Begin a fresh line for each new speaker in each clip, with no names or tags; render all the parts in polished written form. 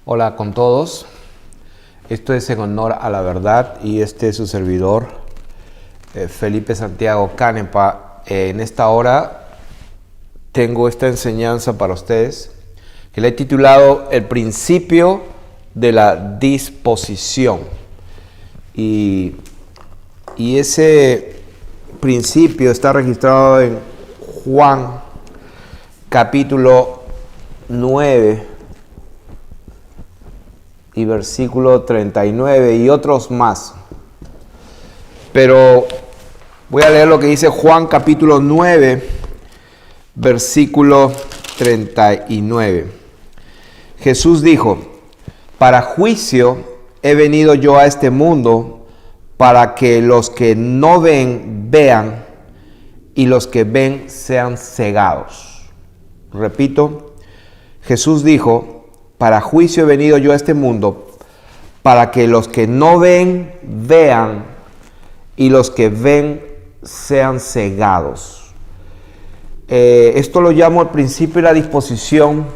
Hola con todos, esto es en honor a la verdad y este es su servidor Felipe Santiago Canepa. En esta hora tengo esta enseñanza para ustedes que le he titulado El principio de la disposición y ese principio está registrado en Juan capítulo 9 y versículo 39 y otros más. Pero voy a leer lo que dice Juan capítulo 9, versículo 39. Jesús dijo: para juicio he venido yo a este mundo, para que los que no ven, vean, y los que ven sean cegados. Repito, Jesús dijo: para juicio he venido yo a este mundo, para que los que no ven, vean, y los que ven sean cegados. Esto lo llamo el principio de la disposición,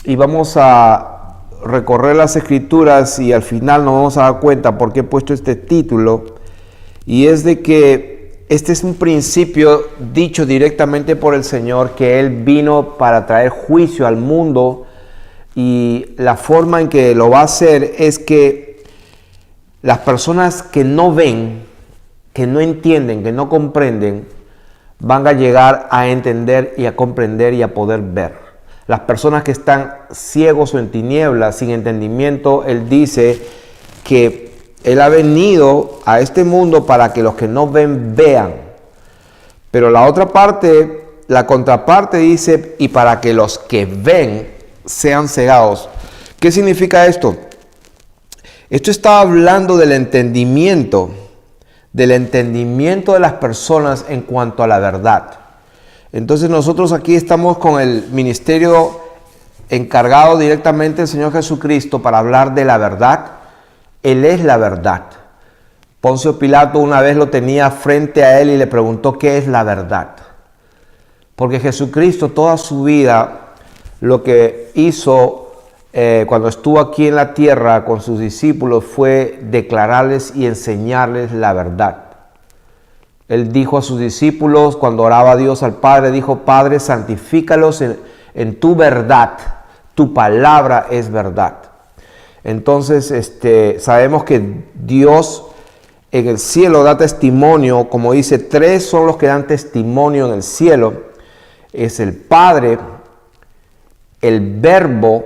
y vamos a recorrer las escrituras y al final nos vamos a dar cuenta por qué he puesto este título, y es de que este es un principio dicho directamente por el Señor, que Él vino para traer juicio al mundo. Y la forma en que lo va a hacer es que las personas que no ven, que no entienden, que no comprenden, van a llegar a entender y a comprender y a poder ver. Las personas que están ciegos o en tinieblas, sin entendimiento, Él dice que Él ha venido a este mundo para que los que no ven, vean. Pero la otra parte, la contraparte dice, y para que los que ven sean cegados. ¿Qué significa esto? Esto está hablando del entendimiento de las personas en cuanto a la verdad. Entonces nosotros aquí estamos con el ministerio encargado directamente del Señor Jesucristo para hablar de la verdad. Él es la verdad. Poncio Pilato una vez lo tenía frente a él y le preguntó qué es la verdad. Porque Jesucristo toda su vida lo que hizo cuando estuvo aquí en la tierra con sus discípulos fue declararles y enseñarles la verdad. Él dijo a sus discípulos cuando oraba a Dios al Padre, dijo: Padre, santifícalos en tu verdad, tu palabra es verdad. Entonces sabemos que Dios en el cielo da testimonio, como dice, tres son los que dan testimonio en el cielo: es el Padre, el Verbo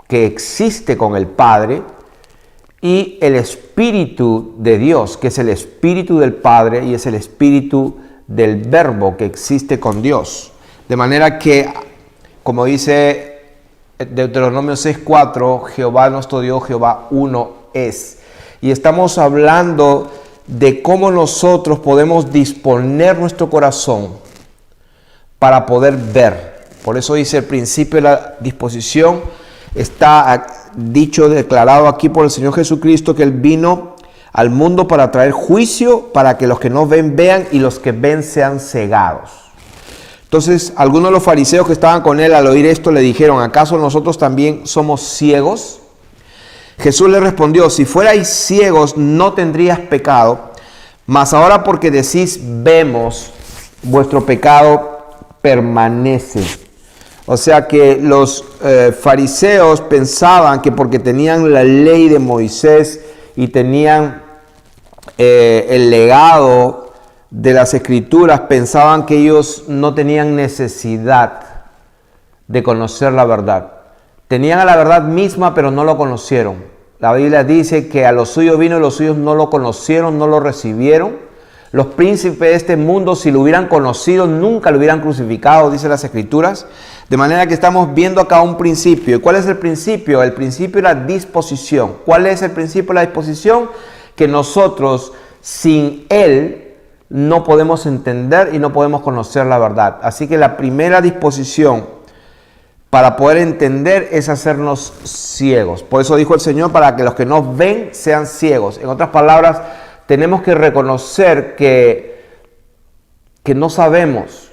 que existe con el Padre y el Espíritu de Dios, que es el Espíritu del Padre y es el Espíritu del Verbo que existe con Dios. De manera que, como dice Deuteronomio 6:4, Jehová nuestro Dios, Jehová uno es. Y estamos hablando de cómo nosotros podemos disponer nuestro corazón para poder ver. Por eso dice el principio de la disposición, está dicho, declarado aquí por el Señor Jesucristo, que Él vino al mundo para traer juicio, para que los que no ven, vean, y los que ven sean cegados. Entonces, algunos de los fariseos que estaban con Él al oír esto le dijeron: ¿acaso nosotros también somos ciegos? Jesús le respondió: si fuerais ciegos no tendrías pecado, mas ahora porque decís vemos, vuestro pecado permanece. O sea que los fariseos pensaban que porque tenían la ley de Moisés y tenían el legado de las escrituras, pensaban que ellos no tenían necesidad de conocer la verdad. Tenían a la verdad misma, pero no lo conocieron. La Biblia dice que a los suyos vino y los suyos no lo conocieron, no lo recibieron. Los príncipes de este mundo, si lo hubieran conocido, nunca lo hubieran crucificado, dice las Escrituras. De manera que estamos viendo acá un principio. ¿Y cuál es el principio? El principio de la disposición. ¿Cuál es el principio de la disposición? Que nosotros, sin Él, no podemos entender y no podemos conocer la verdad. Así que la primera disposición para poder entender es hacernos ciegos. Por eso dijo el Señor: para que los que no ven sean ciegos. En otras palabras, tenemos que reconocer que no sabemos.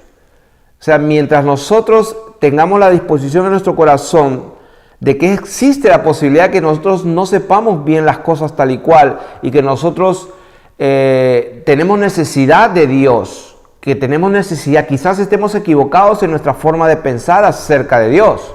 O sea, mientras nosotros tengamos la disposición en nuestro corazón de que existe la posibilidad que nosotros no sepamos bien las cosas tal y cual y que nosotros tenemos necesidad de Dios, que tenemos necesidad, quizás estemos equivocados en nuestra forma de pensar acerca de Dios.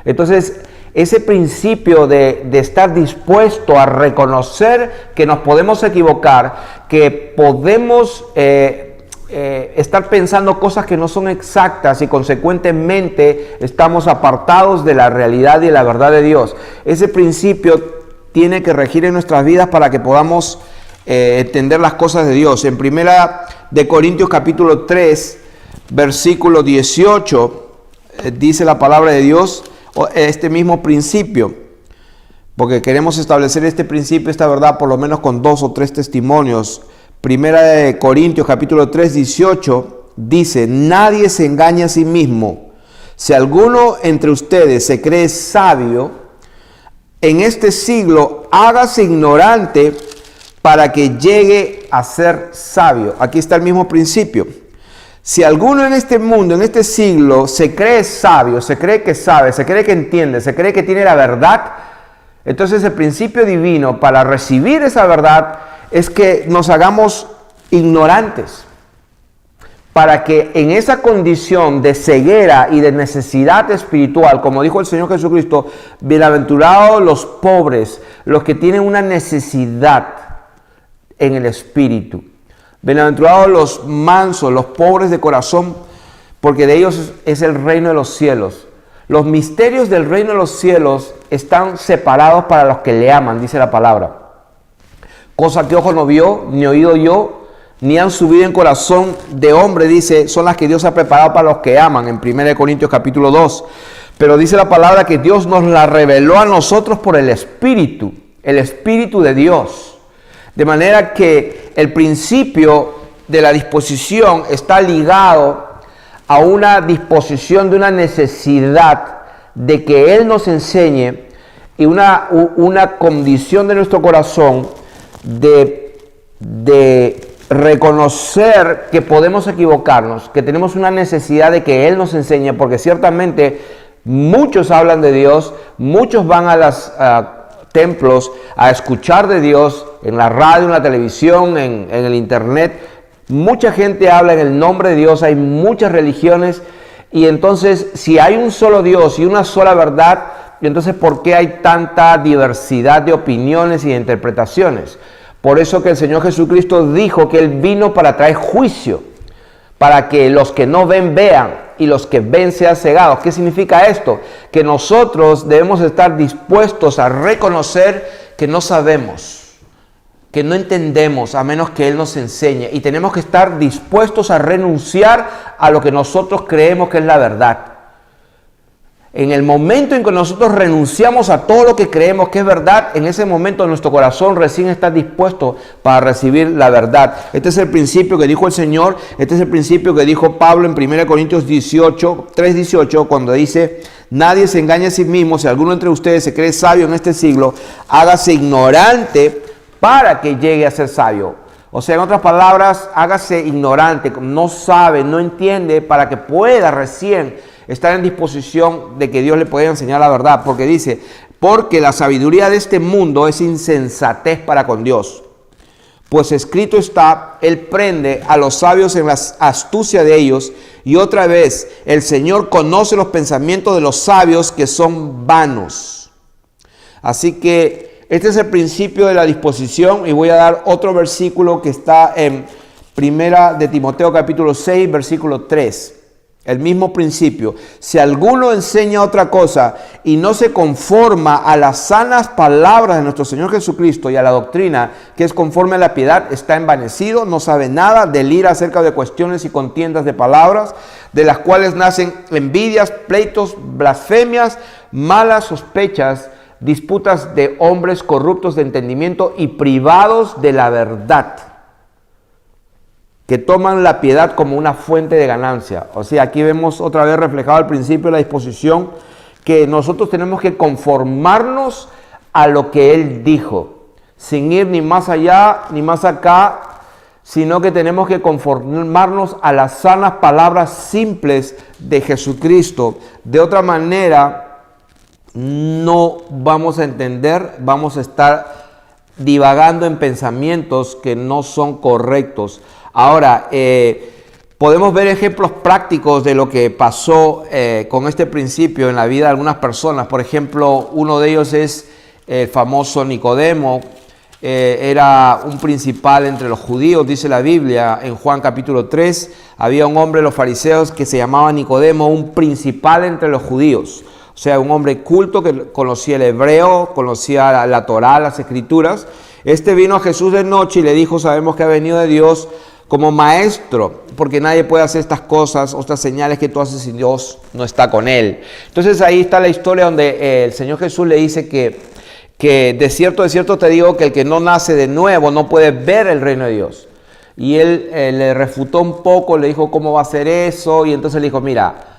Entonces, ese principio de estar dispuesto a reconocer que nos podemos equivocar, que podemos estar pensando cosas que no son exactas y consecuentemente estamos apartados de la realidad y de la verdad de Dios. Ese principio tiene que regir en nuestras vidas para que podamos entender las cosas de Dios. En Primera de Corintios capítulo 3, versículo 18, dice la palabra de Dios este mismo principio, porque queremos establecer este principio, esta verdad, por lo menos con 2 o 3 testimonios. Primera de Corintios capítulo 3, 18 dice: nadie se engaña a sí mismo. Si alguno entre ustedes se cree sabio en este siglo, hágase ignorante para que llegue a ser sabio. Aquí está el mismo principio. Si alguno en este mundo, en este siglo, se cree sabio, se cree que sabe, se cree que entiende, se cree que tiene la verdad, entonces el principio divino para recibir esa verdad es que nos hagamos ignorantes, para que en esa condición de ceguera y de necesidad espiritual, como dijo el Señor Jesucristo, bienaventurados los pobres, los que tienen una necesidad en el espíritu. Bienaventurados los mansos, los pobres de corazón, porque de ellos es el reino de los cielos. Los misterios del reino de los cielos están separados para los que le aman, dice la palabra. Cosa que ojo no vio, ni oído yo, ni han subido en corazón de hombre, dice, son las que Dios ha preparado para los que aman, en 1 Corintios capítulo 2. Pero dice la palabra que Dios nos la reveló a nosotros por el Espíritu de Dios. De manera que el principio de la disposición está ligado a una disposición de una necesidad de que Él nos enseñe y una condición de nuestro corazón de reconocer que podemos equivocarnos, que tenemos una necesidad de que Él nos enseñe, porque ciertamente muchos hablan de Dios, muchos van a las templos a escuchar de Dios, en la radio, en la televisión, en el internet. Mucha gente habla en el nombre de Dios, hay muchas religiones, y entonces si hay un solo Dios y una sola verdad, entonces ¿por qué hay tanta diversidad de opiniones y de interpretaciones? Por eso que el Señor Jesucristo dijo que Él vino para traer juicio, para que los que no ven vean y los que ven sean cegados. ¿Qué significa esto? Que nosotros debemos estar dispuestos a reconocer que no sabemos, que no entendemos a menos que Él nos enseñe, y tenemos que estar dispuestos a renunciar a lo que nosotros creemos que es la verdad. En el momento en que nosotros renunciamos a todo lo que creemos que es verdad, en ese momento nuestro corazón recién está dispuesto para recibir la verdad. Este es el principio que dijo el Señor, este es el principio que dijo Pablo en 1 Corintios 3:18, cuando dice: nadie se engaña a sí mismo. Si alguno entre ustedes se cree sabio en este siglo, hágase ignorante para que llegue a ser sabio. O sea, en otras palabras, hágase ignorante, no sabe, no entiende, para que pueda recién estar en disposición de que Dios le pueda enseñar la verdad. Porque dice: porque la sabiduría de este mundo es insensatez para con Dios. Pues escrito está: Él prende a los sabios en la astucia de ellos. Y otra vez, el Señor conoce los pensamientos de los sabios, que son vanos. Así que este es el principio de la disposición, y voy a dar otro versículo que está en Primera de Timoteo capítulo 6, versículo 3. El mismo principio. Si alguno enseña otra cosa y no se conforma a las sanas palabras de nuestro Señor Jesucristo y a la doctrina que es conforme a la piedad, está envanecido, no sabe nada, delira acerca de cuestiones y contiendas de palabras, de las cuales nacen envidias, pleitos, blasfemias, malas sospechas, disputas de hombres corruptos de entendimiento y privados de la verdad, que toman la piedad como una fuente de ganancia. O sea, aquí vemos otra vez reflejado el principio de la disposición, que nosotros tenemos que conformarnos a lo que Él dijo, sin ir ni más allá ni más acá, sino que tenemos que conformarnos a las sanas palabras simples de Jesucristo. De otra manera, no vamos a entender, vamos a estar divagando en pensamientos que no son correctos. Ahora, podemos ver ejemplos prácticos de lo que pasó con este principio en la vida de algunas personas. Por ejemplo, uno de ellos es el famoso Nicodemo. Era un principal entre los judíos, dice la Biblia en Juan capítulo 3. Había un hombre de los fariseos que se llamaba Nicodemo, un principal entre los judíos. O sea, un hombre culto que conocía el hebreo, conocía la Torá, las escrituras. Este vino a Jesús de noche y le dijo: sabemos que ha venido de Dios como maestro, porque nadie puede hacer estas cosas o estas señales que tú haces si Dios no está con él. Entonces ahí está la historia donde el Señor Jesús le dice que de cierto te digo que el que no nace de nuevo no puede ver el reino de Dios. Y él le refutó un poco, le dijo cómo va a ser eso, y entonces le dijo: mira,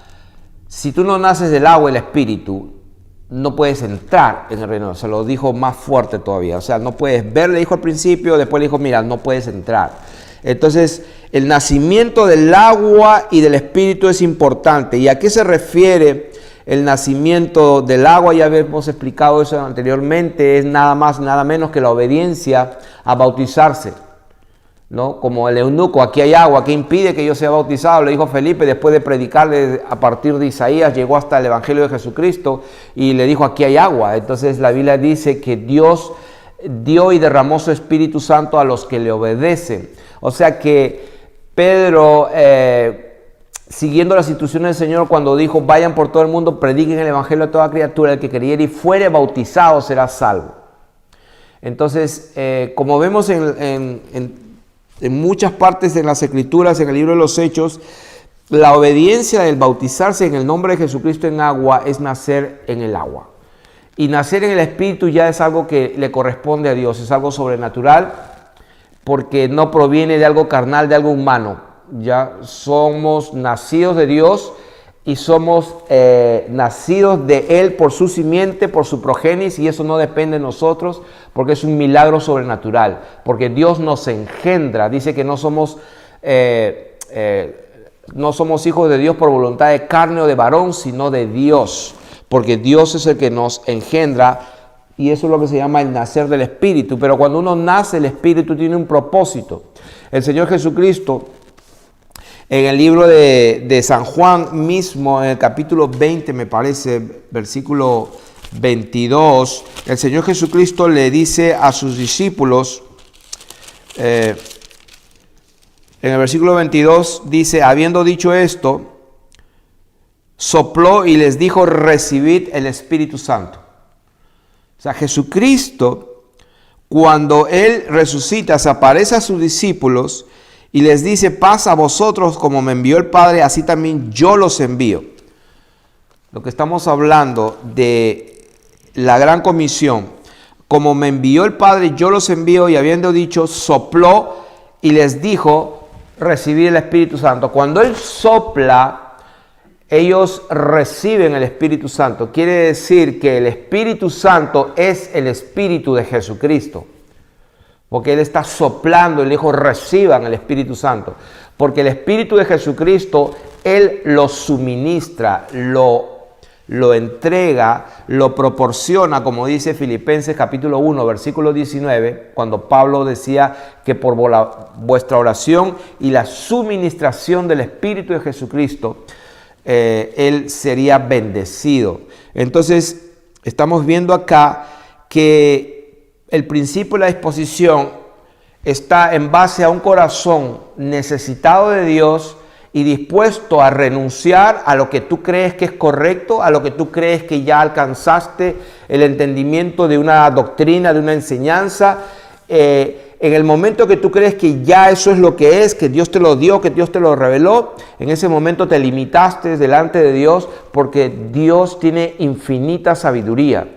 si tú no naces del agua y el espíritu, no puedes entrar en el reino. Se lo dijo más fuerte todavía. O sea, no puedes ver, le dijo al principio, después le dijo: mira, no puedes entrar. Entonces, el nacimiento del agua y del espíritu es importante. ¿Y a qué se refiere el nacimiento del agua? Ya habíamos explicado eso anteriormente. Es nada más, nada menos que la obediencia a bautizarse, ¿no? Como el eunuco: aquí hay agua, ¿qué impide que yo sea bautizado? Le dijo Felipe después de predicarle a partir de Isaías, llegó hasta el Evangelio de Jesucristo y le dijo: aquí hay agua. Entonces la Biblia dice que Dios dio y derramó su Espíritu Santo a los que le obedecen. O sea que Pedro, siguiendo las instrucciones del Señor, cuando dijo: vayan por todo el mundo, prediquen el Evangelio a toda criatura, el que creyere y fuere bautizado será salvo. Entonces, como vemos en muchas partes de las Escrituras, en el libro de los Hechos, la obediencia del bautizarse en el nombre de Jesucristo en agua es nacer en el agua. Y nacer en el Espíritu ya es algo que le corresponde a Dios, es algo sobrenatural, porque no proviene de algo carnal, de algo humano. Ya somos nacidos de Dios y somos nacidos de Él por su simiente, por su progénis, y eso no depende de nosotros, porque es un milagro sobrenatural, porque Dios nos engendra. Dice que no somos hijos de Dios por voluntad de carne o de varón, sino de Dios, porque Dios es el que nos engendra, y eso es lo que se llama el nacer del Espíritu. Pero cuando uno nace, el Espíritu tiene un propósito. El Señor Jesucristo, en el libro de San Juan mismo, en el capítulo 20, me parece, versículo 22, el Señor Jesucristo le dice a sus discípulos, en el versículo 22, dice: habiendo dicho esto, sopló y les dijo: recibid el Espíritu Santo. O sea, Jesucristo, cuando Él resucita, se aparece a sus discípulos y les dice: paz a vosotros, como me envió el Padre, así también yo los envío. Lo que estamos hablando de la gran comisión: como me envió el Padre, yo los envío. Y habiendo dicho, sopló y les dijo: recibid el Espíritu Santo. Cuando Él sopla, ellos reciben el Espíritu Santo. Quiere decir que el Espíritu Santo es el Espíritu de Jesucristo, porque Él está soplando y le dijo: reciban el Espíritu Santo, porque el Espíritu de Jesucristo Él lo suministra, lo entrega, lo proporciona, como dice Filipenses capítulo 1, versículo 19, cuando Pablo decía que por vuestra oración y la suministración del Espíritu de Jesucristo, Él sería bendecido. Entonces, estamos viendo acá que el principio de la disposición está en base a un corazón necesitado de Dios y dispuesto a renunciar a lo que tú crees que es correcto, a lo que tú crees que ya alcanzaste el entendimiento de una doctrina, de una enseñanza. En el momento que tú crees que ya eso es lo que es, que Dios te lo dio, que Dios te lo reveló, en ese momento te limitaste delante de Dios, porque Dios tiene infinita sabiduría.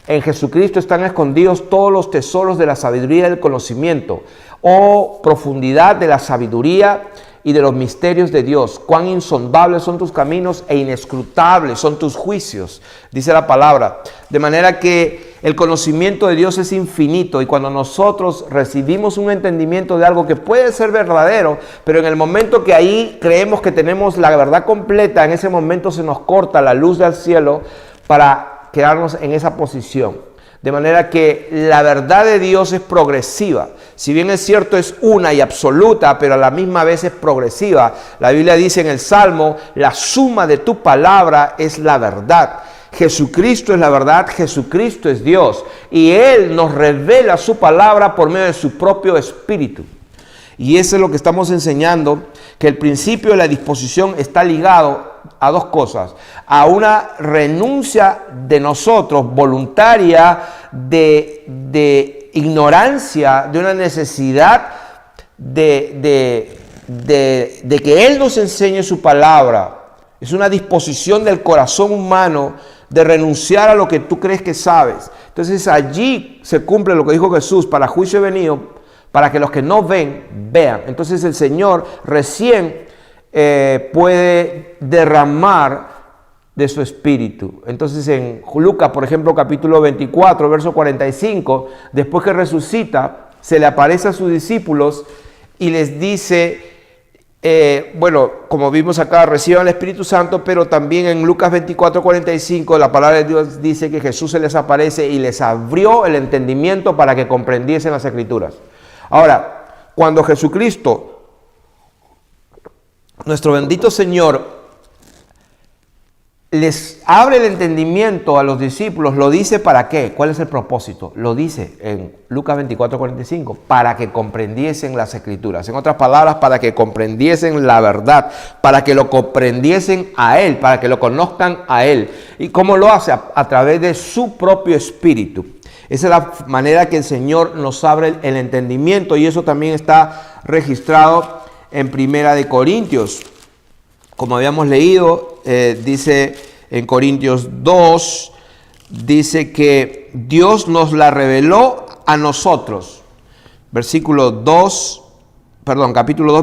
En Jesucristo están escondidos todos los tesoros de la sabiduría y del conocimiento. Oh, profundidad de la sabiduría y de los misterios de Dios. Cuán insondables son tus caminos e inescrutables son tus juicios, dice la palabra. De manera que el conocimiento de Dios es infinito, y cuando nosotros recibimos un entendimiento de algo que puede ser verdadero, pero en el momento que ahí creemos que tenemos la verdad completa, en ese momento se nos corta la luz del cielo para quedarnos en esa posición. De manera que la verdad de Dios es progresiva. Si bien es cierto, es una y absoluta, pero a la misma vez es progresiva. La Biblia dice en el Salmo, la suma de tu palabra es la verdad. Jesucristo es la verdad, Jesucristo es Dios. Y Él nos revela su palabra por medio de su propio Espíritu. Y eso es lo que estamos enseñando, que el principio de la disposición está ligado a dos cosas: a una renuncia de nosotros voluntaria de ignorancia, de una necesidad de que Él nos enseñe su palabra. Es una disposición del corazón humano de renunciar a lo que tú crees que sabes. Entonces allí se cumple lo que dijo Jesús: para juicio he venido, para que los que no ven, vean. Entonces el Señor recién puede derramar de su Espíritu. Entonces en Lucas, por ejemplo, capítulo 24, verso 45, después que resucita, se le aparece a sus discípulos y les dice, como vimos acá, reciban el Espíritu Santo, pero también en Lucas 24, 45, la palabra de Dios dice que Jesús se les aparece y les abrió el entendimiento para que comprendiesen las Escrituras. Ahora, cuando Jesucristo, nuestro bendito Señor, les abre el entendimiento a los discípulos, lo dice ¿para qué? ¿Cuál es el propósito? Lo dice en Lucas 24, 45, para que comprendiesen las Escrituras. En otras palabras, para que comprendiesen la verdad, para que lo comprendiesen a Él, para que lo conozcan a Él. ¿Y cómo lo hace? A través de su propio Espíritu. Esa es la manera que el Señor nos abre el entendimiento, y eso también está registrado en Primera de Corintios. Como habíamos leído, dice en Corintios 2, dice que Dios nos la reveló a nosotros. Capítulo 2,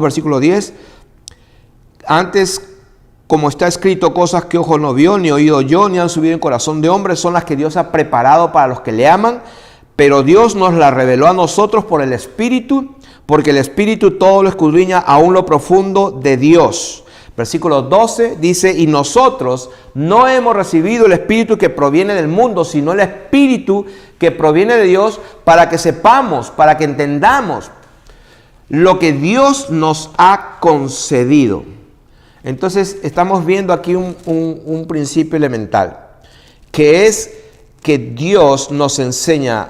versículo 10. Antes, como está escrito, cosas que ojo no vio, ni oído yo, ni han subido en corazón de hombre, son las que Dios ha preparado para los que le aman. Pero Dios nos la reveló a nosotros por el Espíritu, porque el Espíritu todo lo escudriña aún lo profundo de Dios. Versículo 12 dice, y nosotros no hemos recibido el Espíritu que proviene del mundo, sino el Espíritu que proviene de Dios, para que sepamos, para que entendamos lo que Dios nos ha concedido. Entonces estamos viendo aquí un principio elemental, que es que Dios nos enseña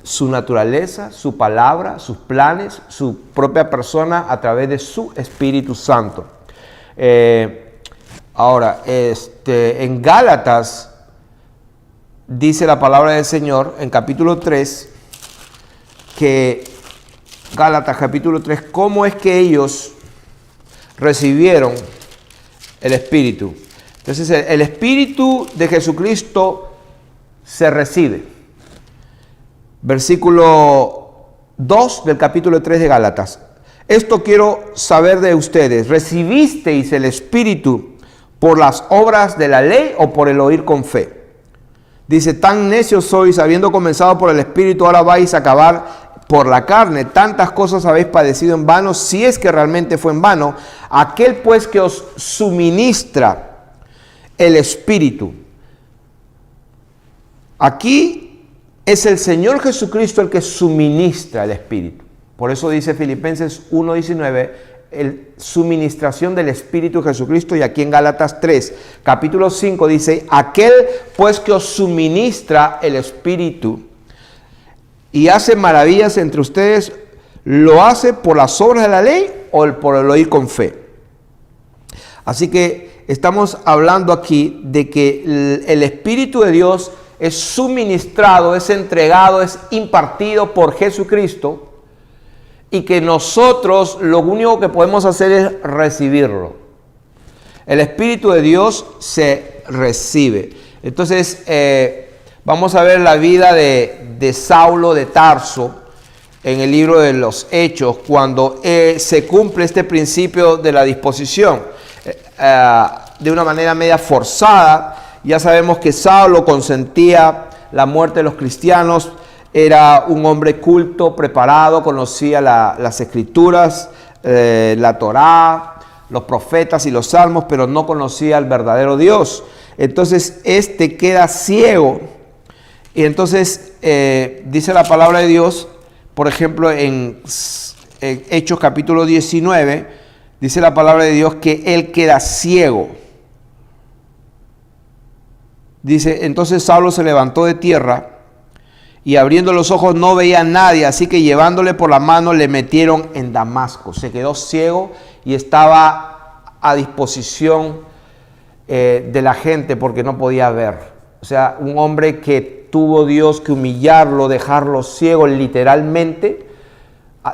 su naturaleza, su palabra, sus planes, su propia persona a través de su Espíritu Santo. Ahora, en Gálatas dice la palabra del Señor en capítulo 3, que Gálatas capítulo 3, cómo es que ellos recibieron el Espíritu. Entonces el Espíritu de Jesucristo se recibe. Versículo 2 del capítulo 3 de Gálatas. Esto quiero saber de ustedes: ¿recibisteis el Espíritu por las obras de la ley o por el oír con fe? Dice, tan necios sois, habiendo comenzado por el Espíritu, ahora vais a acabar por la carne. Tantas cosas habéis padecido en vano, si es que realmente fue en vano. Aquel pues que os suministra el Espíritu. Aquí es el Señor Jesucristo el que suministra el Espíritu. Por eso dice Filipenses 1:19, suministración del Espíritu de Jesucristo. Y aquí en Gálatas 3, capítulo 5 dice, aquel pues que os suministra el Espíritu y hace maravillas entre ustedes, ¿lo hace por las obras de la ley o por el oír con fe? Así que estamos hablando aquí de que el Espíritu de Dios es suministrado, es entregado, es impartido por Jesucristo, y que nosotros lo único que podemos hacer es recibirlo. El Espíritu de Dios se recibe. Entonces, vamos a ver la vida de Saulo de Tarso en el libro de los Hechos, cuando se cumple este principio de la disposición de una manera media forzada. Ya sabemos que Saulo consentía la muerte de los cristianos. Era un hombre culto, preparado, conocía las Escrituras, la Torá, los profetas y los salmos, pero no conocía al verdadero Dios. entonces este queda ciego. Y entonces dice la palabra de Dios, por ejemplo, en Hechos capítulo 19, dice la palabra de Dios que él queda ciego. Dice, entonces Saulo se levantó de tierra y abriendo los ojos no veía a nadie, así que llevándole por la mano le metieron en Damasco. Se quedó ciego y estaba a disposición de la gente porque no podía ver. O sea, un hombre que tuvo Dios que humillarlo, dejarlo ciego literalmente,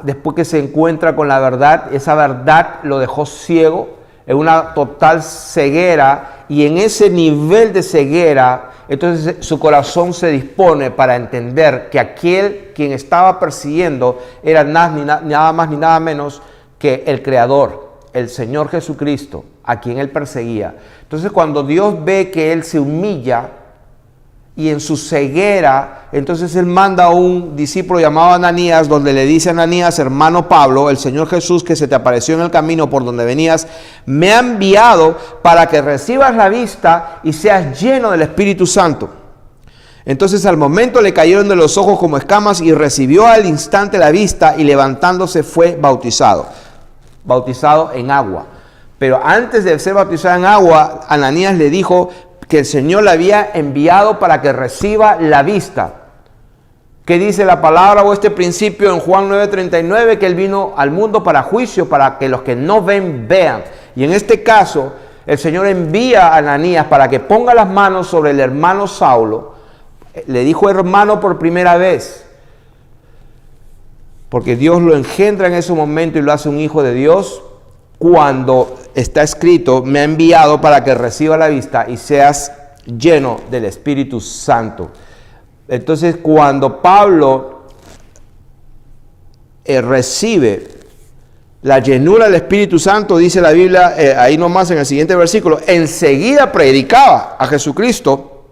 después que se encuentra con la verdad, esa verdad lo dejó ciego, en una total ceguera, y en ese nivel de ceguera, entonces su corazón se dispone para entender que aquel quien estaba persiguiendo era nada más ni nada menos que el Creador, el Señor Jesucristo, a quien él perseguía. Entonces cuando Dios ve que él se humilla, y en su ceguera, entonces él manda a un discípulo llamado Ananías, donde le dice a Ananías, hermano Pablo, el Señor Jesús que se te apareció en el camino por donde venías, me ha enviado para que recibas la vista y seas lleno del Espíritu Santo. Entonces al momento le cayeron de los ojos como escamas y recibió al instante la vista y levantándose fue bautizado en agua. Pero antes de ser bautizado en agua, Ananías le dijo que el Señor le había enviado para que reciba la vista. ¿Qué dice la palabra o este principio en Juan 9:39? Que Él vino al mundo para juicio, para que los que no ven, vean. Y en este caso, el Señor envía a Ananías para que ponga las manos sobre el hermano Saulo. Le dijo hermano por primera vez, porque Dios lo engendra en ese momento y lo hace un hijo de Dios. Cuando está escrito, me ha enviado para que reciba la vista y seas lleno del Espíritu Santo. Entonces, cuando Pablo recibe la llenura del Espíritu Santo, dice la Biblia, ahí nomás en el siguiente versículo, enseguida predicaba a Jesucristo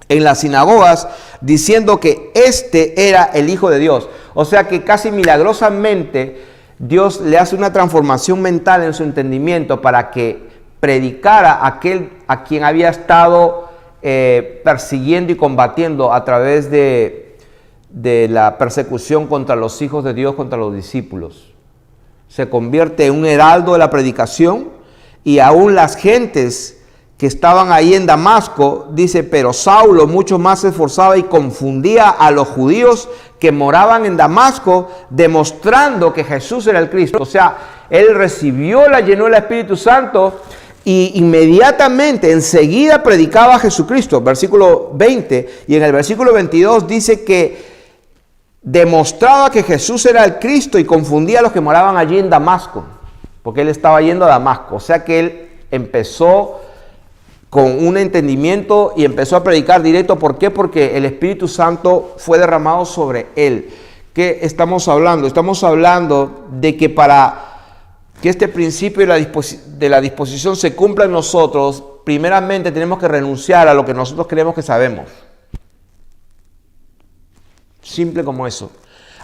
en las sinagogas, diciendo que este era el Hijo de Dios. O sea que casi milagrosamente Dios le hace una transformación mental en su entendimiento para que predicara a aquel a quien había estado persiguiendo y combatiendo a través de la persecución contra los hijos de Dios, contra los discípulos. Se convierte en un heraldo de la predicación y aún las gentes que estaban ahí en Damasco, dice, pero Saulo mucho más se esforzaba y confundía a los judíos que moraban en Damasco, demostrando que Jesús era el Cristo. O sea, él recibió la llenura del Espíritu Santo y inmediatamente, enseguida predicaba a Jesucristo. Versículo 20, y en el versículo 22 dice que demostraba que Jesús era el Cristo y confundía a los que moraban allí en Damasco, porque él estaba yendo a Damasco. O sea que él empezó con un entendimiento y empezó a predicar directo. ¿Por qué? Porque el Espíritu Santo fue derramado sobre él. ¿Qué estamos hablando? Estamos hablando de que para que este principio de la disposición se cumpla en nosotros, primeramente tenemos que renunciar a lo que nosotros creemos que sabemos. Simple como eso.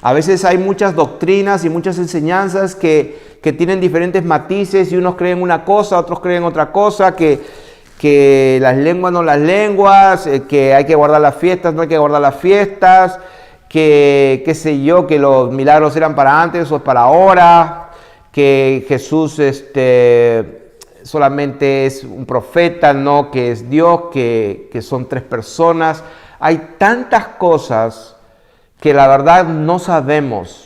A veces hay muchas doctrinas y muchas enseñanzas que tienen diferentes matices y unos creen una cosa, otros creen otra cosa, que las lenguas no las lenguas, que hay que guardar las fiestas, no hay que guardar las fiestas, que qué sé yo, que los milagros eran para antes o para ahora, que Jesús solamente es un profeta, no que es Dios, que son tres personas. Hay tantas cosas que la verdad no sabemos.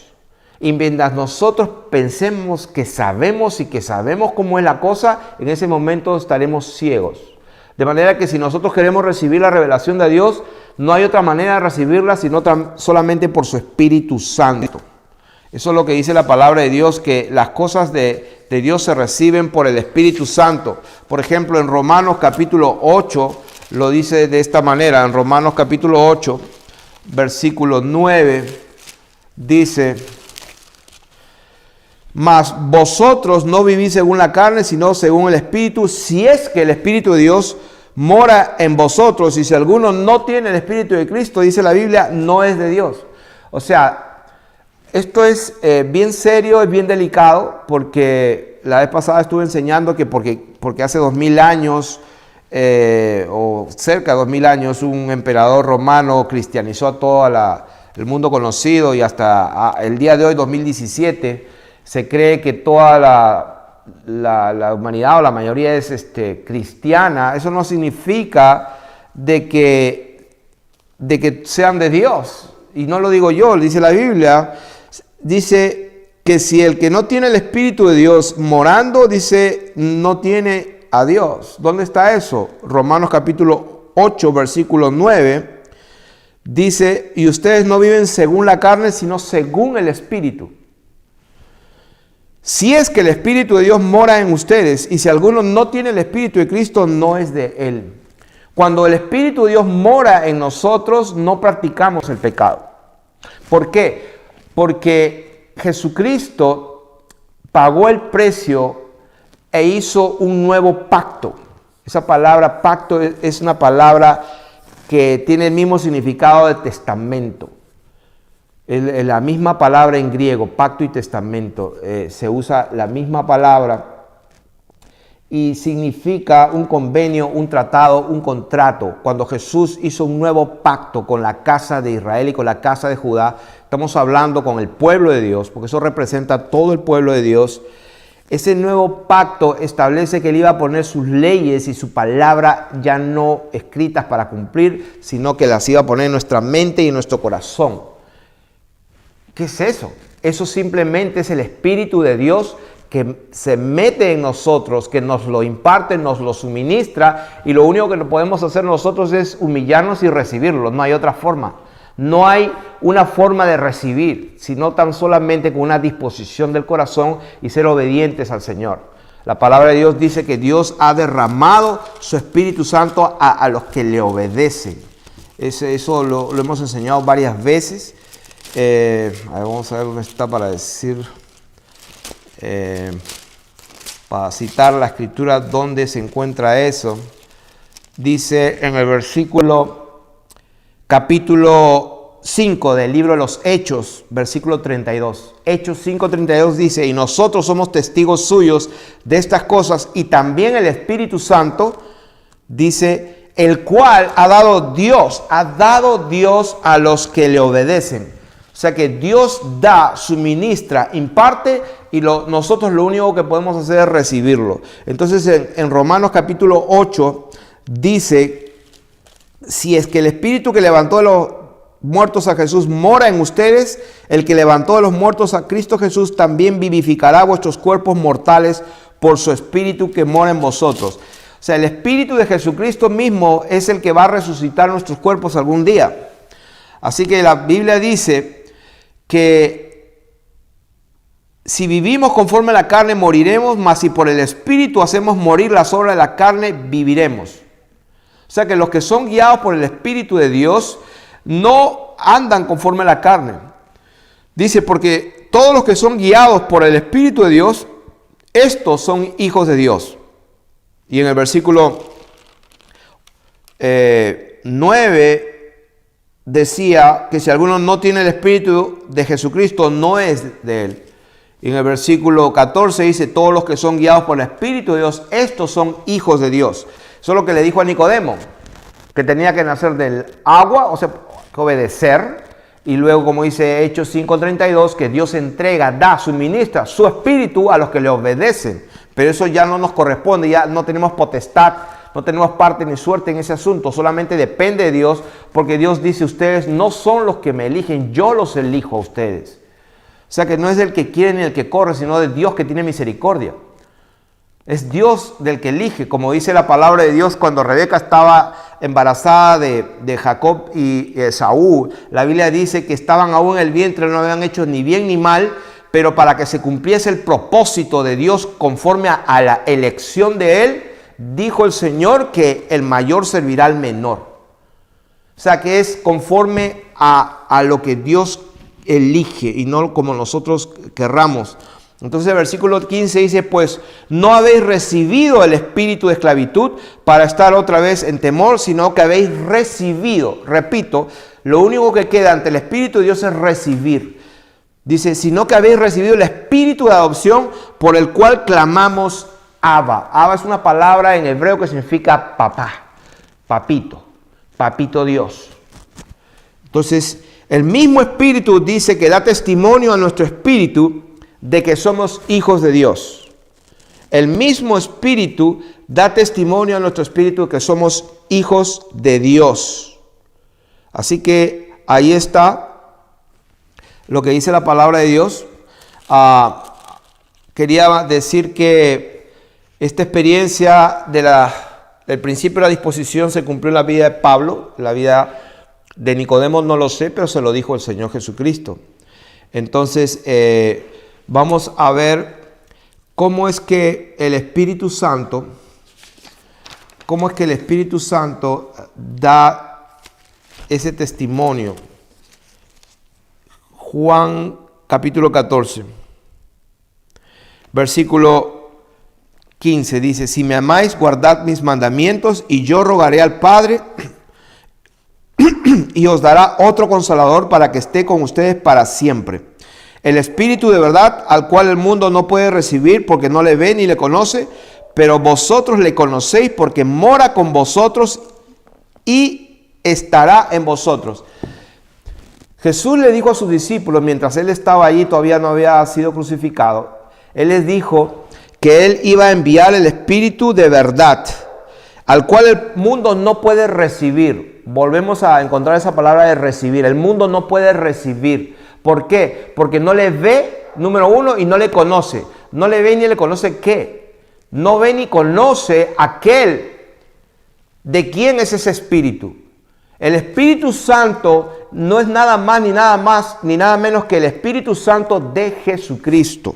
Y mientras nosotros pensemos que sabemos y que sabemos cómo es la cosa, en ese momento estaremos ciegos. De manera que si nosotros queremos recibir la revelación de Dios, no hay otra manera de recibirla sino solamente por su Espíritu Santo. Eso es lo que dice la palabra de Dios, que las cosas de Dios se reciben por el Espíritu Santo. Por ejemplo, en Romanos capítulo 8, lo dice de esta manera. En Romanos capítulo 8, versículo 9, dice: mas vosotros no vivís según la carne, sino según el Espíritu, si es que el Espíritu de Dios mora en vosotros. Y si alguno no tiene el Espíritu de Cristo, dice la Biblia, no es de Dios. O sea, esto es bien serio, es bien delicado, porque la vez pasada estuve enseñando que porque hace 2000 años o cerca de 2000 años, un emperador romano cristianizó a todo el mundo conocido, y hasta el día de hoy, 2017, se cree que toda la humanidad o la mayoría es cristiana. Eso no significa de que sean de Dios. Y no lo digo yo, lo dice la Biblia. Dice que si el que no tiene el Espíritu de Dios morando, dice, no tiene a Dios. ¿Dónde está eso? Romanos capítulo 8, versículo 9. Dice, y ustedes no viven según la carne, sino según el Espíritu. Si es que el Espíritu de Dios mora en ustedes, y si alguno no tiene el Espíritu de Cristo, no es de él. Cuando el Espíritu de Dios mora en nosotros, no practicamos el pecado. ¿Por qué? Porque Jesucristo pagó el precio e hizo un nuevo pacto. Esa palabra pacto es una palabra que tiene el mismo significado de testamento. La misma palabra en griego, pacto y testamento, se usa la misma palabra y significa un convenio, un tratado, un contrato. Cuando Jesús hizo un nuevo pacto con la casa de Israel y con la casa de Judá, estamos hablando con el pueblo de Dios, porque eso representa a todo el pueblo de Dios. Ese nuevo pacto establece que Él iba a poner sus leyes y su palabra ya no escritas para cumplir, sino que las iba a poner en nuestra mente y en nuestro corazón. ¿Qué es eso? Eso simplemente es el Espíritu de Dios que se mete en nosotros, que nos lo imparte, nos lo suministra, y lo único que podemos hacer nosotros es humillarnos y recibirlo. No hay otra forma. No hay una forma de recibir, sino tan solamente con una disposición del corazón y ser obedientes al Señor. La palabra de Dios dice que Dios ha derramado su Espíritu Santo a los que le obedecen. Eso lo hemos enseñado varias veces. Vamos a ver dónde está para decir, para citar la escritura dónde se encuentra eso. Dice en el capítulo 5 del libro de los Hechos, versículo 32. Hechos 5:32 dice, y nosotros somos testigos suyos de estas cosas, y también el Espíritu Santo, dice, el cual ha dado Dios a los que le obedecen. O sea que Dios da, suministra, imparte, y nosotros lo único que podemos hacer es recibirlo. Entonces en Romanos capítulo 8 dice, si es que el Espíritu que levantó de los muertos a Jesús mora en ustedes, el que levantó de los muertos a Cristo Jesús también vivificará vuestros cuerpos mortales por su Espíritu que mora en vosotros. O sea, el Espíritu de Jesucristo mismo es el que va a resucitar nuestros cuerpos algún día. Así que la Biblia dice que si vivimos conforme a la carne moriremos, mas si por el Espíritu hacemos morir las obras de la carne, viviremos. O sea que los que son guiados por el Espíritu de Dios no andan conforme a la carne. Dice, porque todos los que son guiados por el Espíritu de Dios, estos son hijos de Dios. Y en el versículo 9 decía que si alguno no tiene el Espíritu de Jesucristo, no es de él. Y en el versículo 14 dice, todos los que son guiados por el Espíritu de Dios, estos son hijos de Dios. Eso es lo que le dijo a Nicodemo, que tenía que nacer del agua, o sea, que obedecer. Y luego, como dice Hechos 5:32, que Dios entrega, suministra su Espíritu a los que le obedecen. Pero eso ya no nos corresponde, ya no tenemos potestad, no tenemos parte ni suerte en ese asunto, solamente depende de Dios, porque Dios dice, ustedes no son los que me eligen, yo los elijo a ustedes. O sea que no es del que quiere ni el que corre, sino de Dios que tiene misericordia. Es Dios del que elige, como dice la palabra de Dios cuando Rebeca estaba embarazada de Jacob y Esaú. La Biblia dice que estaban aún en el vientre, no habían hecho ni bien ni mal, pero para que se cumpliese el propósito de Dios conforme a la elección de Él, dijo el Señor que el mayor servirá al menor. O sea que es conforme a lo que Dios elige y no como nosotros querramos. Entonces el versículo 15 dice, pues no habéis recibido el espíritu de esclavitud para estar otra vez en temor, sino que habéis recibido. Repito, lo único que queda ante el Espíritu de Dios es recibir. Dice, sino que habéis recibido el espíritu de adopción por el cual clamamos Abba. Abba es una palabra en hebreo que significa papá, papito, papito Dios. Entonces, el mismo Espíritu dice que da testimonio a nuestro espíritu de que somos hijos de Dios. El mismo Espíritu da testimonio a nuestro espíritu de que somos hijos de Dios. Así que ahí está lo que dice la palabra de Dios. Quería decir que esta experiencia del principio de la disposición se cumplió en la vida de Pablo. La vida de Nicodemo no lo sé, pero se lo dijo el Señor Jesucristo. Entonces, vamos a ver cómo es que el Espíritu Santo da ese testimonio. Juan capítulo 14, versículo 15 dice: si me amáis, guardad mis mandamientos, y yo rogaré al Padre y os dará otro consolador para que esté con ustedes para siempre. El Espíritu de verdad, al cual el mundo no puede recibir porque no le ve ni le conoce, pero vosotros le conocéis porque mora con vosotros y estará en vosotros. Jesús le dijo a sus discípulos, mientras él estaba allí, todavía no había sido crucificado, él les dijo que él iba a enviar el Espíritu de verdad, al cual el mundo no puede recibir. Volvemos a encontrar esa palabra de recibir. El mundo no puede recibir. ¿Por qué? Porque no le ve, número uno, y no le conoce. No le ve ni le conoce ¿qué? No ve ni conoce aquel de quién es ese Espíritu. El Espíritu Santo no es nada más ni nada menos que el Espíritu Santo de Jesucristo.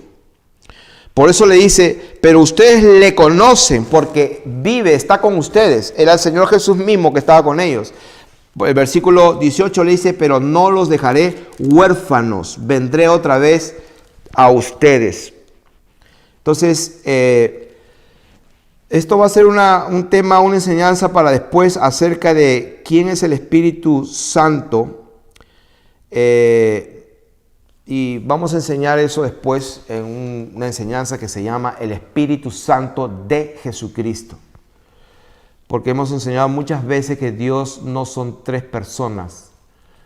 Por eso le dice, pero ustedes le conocen porque vive, está con ustedes. Era el Señor Jesús mismo que estaba con ellos. El versículo 18 le dice, pero no los dejaré huérfanos, vendré otra vez a ustedes. Entonces, esto va a ser un tema, una enseñanza para después acerca de quién es el Espíritu Santo. Y vamos a enseñar eso después en una enseñanza que se llama el Espíritu Santo de Jesucristo. Porque hemos enseñado muchas veces que Dios no son tres personas.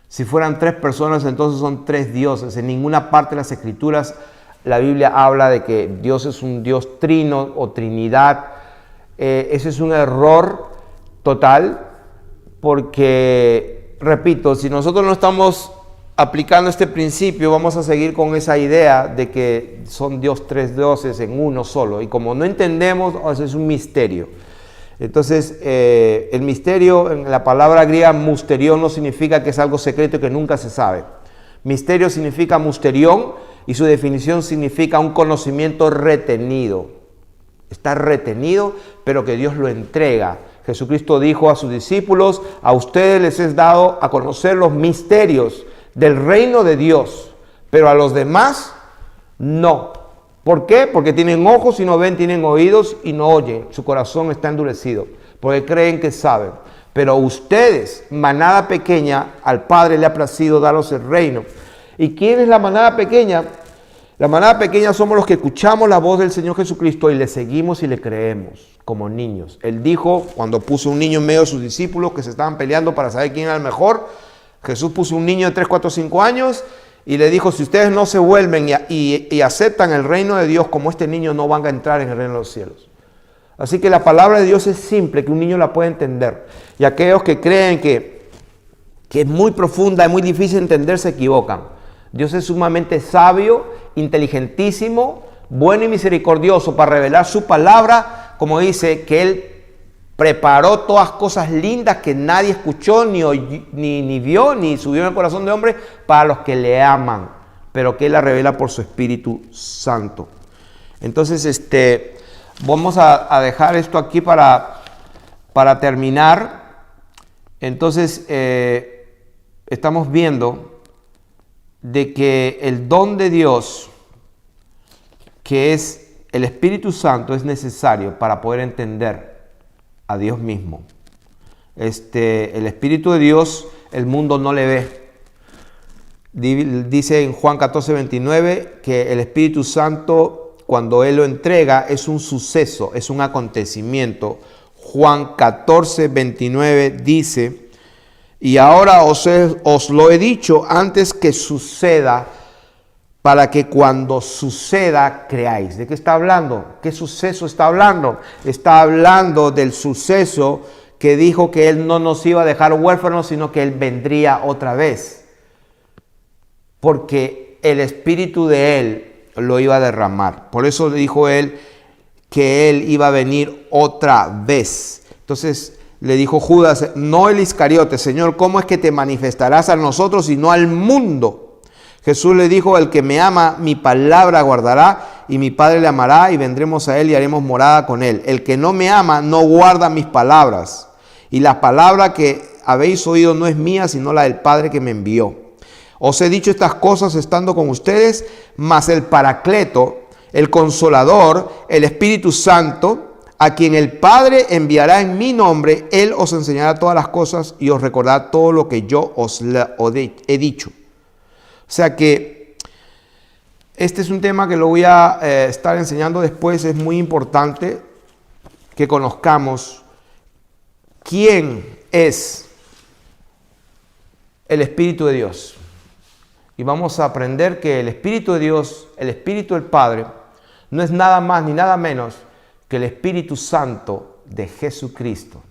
Si fueran tres personas, entonces son tres dioses. En ninguna parte de las Escrituras la Biblia habla de que Dios es un Dios trino o Trinidad. Ese es un error total porque, repito, si nosotros no estamos aplicando este principio, vamos a seguir con esa idea de que son tres dioses en uno solo. Y como no entendemos, eso es un misterio. Entonces, el misterio, en la palabra griega musterión, no significa que es algo secreto que nunca se sabe. Misterio significa musterión y su definición significa un conocimiento retenido. Está retenido, pero que Dios lo entrega. Jesucristo dijo a sus discípulos, a ustedes les es dado a conocer los misterios del reino de Dios, pero a los demás no. ¿Por qué? Porque tienen ojos y no ven, tienen oídos y no oyen. Su corazón está endurecido, porque creen que saben. Pero ustedes, manada pequeña, al Padre le ha placido daros el reino. ¿Y quién es la manada pequeña? La manada pequeña somos los que escuchamos la voz del Señor Jesucristo y le seguimos y le creemos como niños. Él dijo, cuando puso un niño en medio de sus discípulos que se estaban peleando para saber quién era el mejor, Jesús puso un niño de 3, 4, 5 años y le dijo, si ustedes no se vuelven y aceptan el reino de Dios como este niño, no van a entrar en el reino de los cielos. Así que la palabra de Dios es simple, que un niño la puede entender. Y aquellos que creen que es muy profunda y muy difícil de entender, se equivocan. Dios es sumamente sabio, inteligentísimo, bueno y misericordioso para revelar su palabra, como dice, que Él preparó todas cosas lindas que nadie escuchó, ni vio, ni subió en el corazón de hombre, para los que le aman, pero que Él la revela por su Espíritu Santo. Entonces, vamos a dejar esto aquí para terminar. Entonces, estamos viendo de que el don de Dios, que es el Espíritu Santo, es necesario para poder entender a Dios mismo. El Espíritu de Dios, el mundo no le ve. Dice en Juan 14, 29 que el Espíritu Santo cuando Él lo entrega, es un suceso, es un acontecimiento. Juan 14, 29 dice, y ahora os lo he dicho antes que suceda, para que cuando suceda creáis. ¿De qué está hablando? ¿Qué suceso está hablando? Está hablando del suceso que dijo que Él no nos iba a dejar huérfanos, sino que Él vendría otra vez. Porque el Espíritu de Él lo iba a derramar. Por eso dijo Él que Él iba a venir otra vez. Entonces le dijo Judas, no el Iscariote, Señor, ¿cómo es que te manifestarás a nosotros y no al mundo? Jesús le dijo, el que me ama, mi palabra guardará, y mi Padre le amará, y vendremos a él y haremos morada con él. El que no me ama, no guarda mis palabras. Y la palabra que habéis oído no es mía, sino la del Padre que me envió. Os he dicho estas cosas estando con ustedes, mas el Paracleto, el Consolador, el Espíritu Santo, a quien el Padre enviará en mi nombre, Él os enseñará todas las cosas y os recordará todo lo que yo os he dicho. O sea que este es un tema que lo voy a estar enseñando después. Es muy importante que conozcamos quién es el Espíritu de Dios. Y vamos a aprender que el Espíritu de Dios, el Espíritu del Padre, no es nada más ni nada menos que el Espíritu Santo de Jesucristo.